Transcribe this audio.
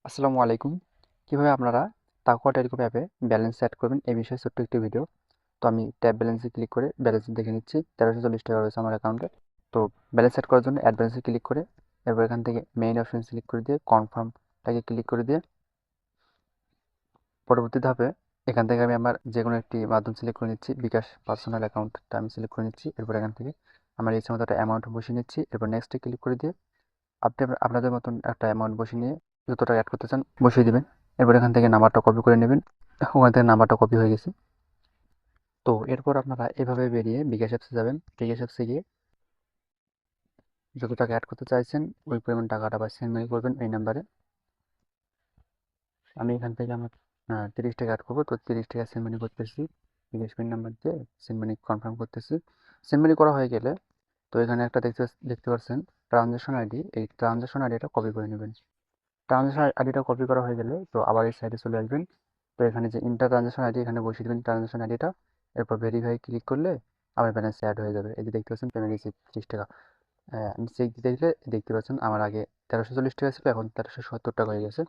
আসসালামু আলাইকুম। কিভাবে আপনারা তাকওয়া টেলিকম অ্যাপে ব্যালেন্স সেট করবেন এই বিষয়ে ছোট্ট একটি ভিডিও। তো আমি ট্যাব ব্যালেন্সে ক্লিক করে ব্যালেন্স দেখে নিচ্ছি। 1340 টাকা রয়েছে আমার অ্যাকাউন্টে। তো ব্যালেন্স সেট করার জন্য অ্যাড ব্যালেন্সে ক্লিক করে এরপর এখান থেকে মেইন অপশন সিলেক্ট করে দিয়ে কনফার্মটাকে ক্লিক করে দিয়ে পরবর্তী ধাপে এখান থেকে আমি আমার যে কোনো একটি মাধ্যম সিলেক্ট করে নিচ্ছি। বিকাশ পার্সোনাল অ্যাকাউন্টটা আমি সিলেক্ট করে নিচ্ছি। এরপর এখান থেকে আমার ইচ্ছে মতো একটা অ্যামাউন্ট বসিয়ে নিচ্ছি। এরপর নেক্সটে ক্লিক করে দিয়ে আপনি আপনাদের মতন একটা অ্যামাউন্ট বসিয়ে নিয়ে যত টাকা অ্যাড করতে চান বসিয়ে দিবেন। এরপর এখান থেকে নাম্বারটা কপি করে নেবেন। ওখান থেকে নাম্বারটা কপি হয়ে গেছে। তো এরপর আপনারা এভাবে বেরিয়ে বিকাশ অ্যাপসে যাবেন। বিকাশ অ্যাপসে গিয়ে যত টাকা অ্যাড করতে চাইছেন ওই পরিমাণ টাকাটা বা সেন্ড মানি করবেন এই নাম্বারে। আমি এখান থেকে আমার 30 টাকা অ্যাড করবো, তো 30 টাকা সেন্ড মানি করতেছি। বিকাশ পিন নাম্বার দিয়ে সেন্ড মানি কনফার্ম করতেছি। সেন্ড মানি করা হয়ে গেলে তো এখানে একটা দেখতে দেখতে পাচ্ছেন ট্রানজাকশন আইডি। এই ট্রানজাকশন আইডিটা কপি করে নেবেন। ট্রানজাকশন আইডিটা কপি করা হয়ে গেলে তো আবার এই সাইডে চলে আসবেন। তো এখানে যে ইন্টার ট্রানজাকশন আইডি এখানে বসিয়ে দেবেন ট্রানজাকশন আইডিটা। এরপর ভেরিফাই ক্লিক করলে আমার ব্যালেন্স অ্যাড হয়ে যাবে। এই যে দেখতে পাচ্ছেন পেমেন্ট রিসিপ্ট 30 টাকা। নিচে দেখলে দেখতে পাচ্ছেন আমার আগে 1340 টাকা ছিল, এখন 1370 টাকা হয়ে গেছে।